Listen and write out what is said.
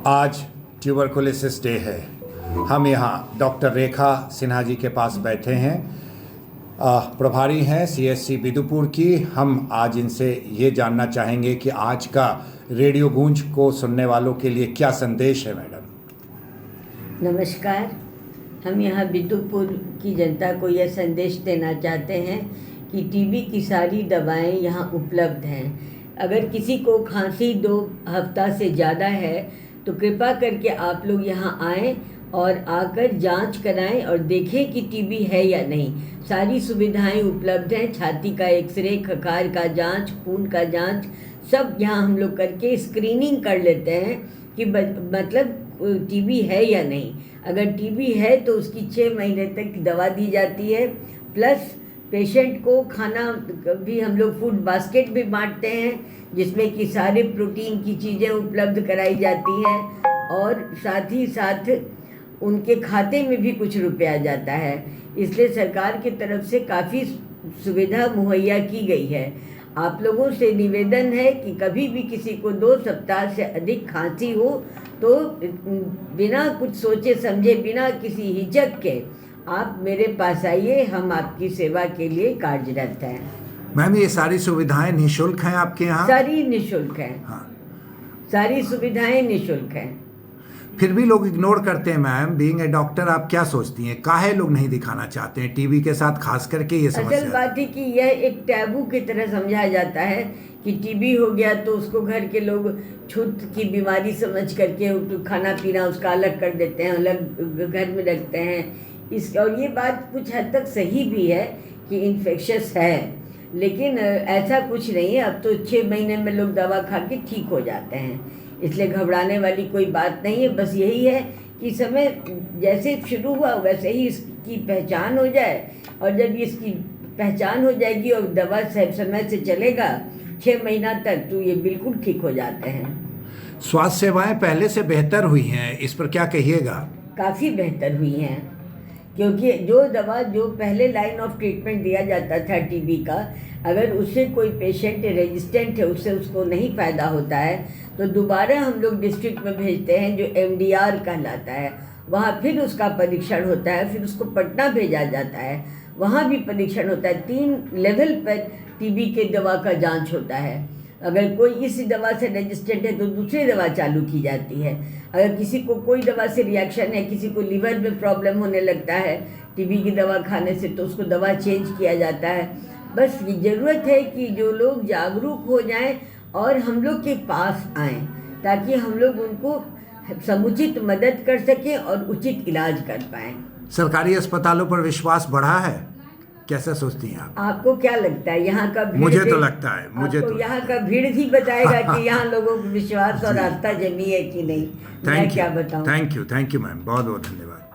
आज tuberculosis day है। हम यहाँ डॉक्टर रेखा सिन्हा जी के पास बैठे हैं, प्रभारी हैं CSC बिदुपुर की। हम आज इनसे ये जानना चाहेंगे कि आज का रेडियो गूंज को सुनने वालों के लिए क्या संदेश है। मैडम नमस्कार। हम यहाँ बिदुपुर की जनता को यह संदेश देना चाहते हैं कि टीबी की सारी दवाएं यहाँ उपलब्ध हैं। अगर किसी को खांसी 2 हफ्ता से ज़्यादा है तो कृपा करके आप लोग यहाँ आएँ और आकर जांच कराएं और देखें कि टीबी है या नहीं। सारी सुविधाएं उपलब्ध हैं। छाती का एक्सरे, खखार का जांच, खून का जांच, सब यहाँ हम लोग करके स्क्रीनिंग कर लेते हैं कि मतलब टीबी है या नहीं। अगर टीबी है तो उसकी 6 महीने तक दवा दी जाती है। प्लस पेशेंट को खाना भी हम लोग फूड बास्केट भी बांटते हैं, जिसमें कि सारे प्रोटीन की चीज़ें उपलब्ध कराई जाती है और साथ ही साथ उनके खाते में भी कुछ रुपया जाता है। इसलिए सरकार की तरफ से काफ़ी सुविधा मुहैया की गई है। आप लोगों से निवेदन है कि कभी भी किसी को 2 सप्ताह से अधिक खांसी हो तो बिना कुछ सोचे समझे, बिना किसी हिचक के आप मेरे पास आइए। हम आपकी सेवा के लिए कार्यरत हैं। मैम, ये सारी सुविधाएं निःशुल्क हैं आपके यहाँ? सारी निःशुल्क हैं। हाँ, सारी सुविधाएं निःशुल्क हैं। फिर भी लोग इग्नोर करते हैं। मैम, बीइंग ए डॉक्टर, आप क्या सोचती हैं, काहे लोग नहीं दिखाना चाहते हैं टीबी के साथ, खास करके ये समस्या? असल बात है कि यह एक टैबू की तरह समझा जाता है कि टीबी हो गया तो उसको घर के लोग छूत की बीमारी समझ करके खाना पीना उसका अलग कर देते हैं, अलग घर में रखते हैं। और ये बात कुछ हद तक सही भी है कि इन्फेक्शस है, लेकिन ऐसा कुछ नहीं है। अब तो 6 महीने में लोग दवा खा के ठीक हो जाते हैं, इसलिए घबराने वाली कोई बात नहीं है। बस यही है कि समय जैसे शुरू हुआ वैसे ही इसकी पहचान हो जाए, और जब इसकी पहचान हो जाएगी और दवा समय से चलेगा 6 महीना तक, तो ये बिल्कुल ठीक हो जाते हैं। स्वास्थ्य सेवाएं पहले से बेहतर हुई हैं, इस पर क्या कहिएगा? काफ़ी बेहतर हुई हैं, क्योंकि जो दवा जो पहले लाइन ऑफ ट्रीटमेंट दिया जाता था टीबी का, अगर उससे कोई पेशेंट रेजिस्टेंट है, उससे उसको नहीं फ़ायदा होता है, तो दोबारा हम लोग डिस्ट्रिक्ट में भेजते हैं जो MDR कहलाता है। वहाँ फिर उसका परीक्षण होता है, फिर उसको पटना भेजा जाता है, वहाँ भी परीक्षण होता है। 3 लेवल पर टीबी के दवा का जांच होता है। अगर कोई इस दवा से रेजिस्टेंट है तो दूसरी दवा चालू की जाती है। अगर किसी को कोई दवा से रिएक्शन है, किसी को लीवर में प्रॉब्लम होने लगता है टीबी की दवा खाने से, तो उसको दवा चेंज किया जाता है। बस ये ज़रूरत है कि जो लोग जागरूक हो जाएं और हम लोग के पास आएं, ताकि हम लोग उनको समुचित मदद कर सकें और उचित इलाज कर पाएँ। सरकारी अस्पतालों पर विश्वास बढ़ा है, कैसा सोचती हैं आप? आपको क्या लगता है यहाँ का भीड़? मुझे तो लगता है, मुझे तो यहाँ का भीड़ ही बताएगा कि यहाँ लोगों को विश्वास और आस्था जमी है कि नहीं। मैं क्या बताऊँ। थैंक यू मैम, बहुत बहुत धन्यवाद।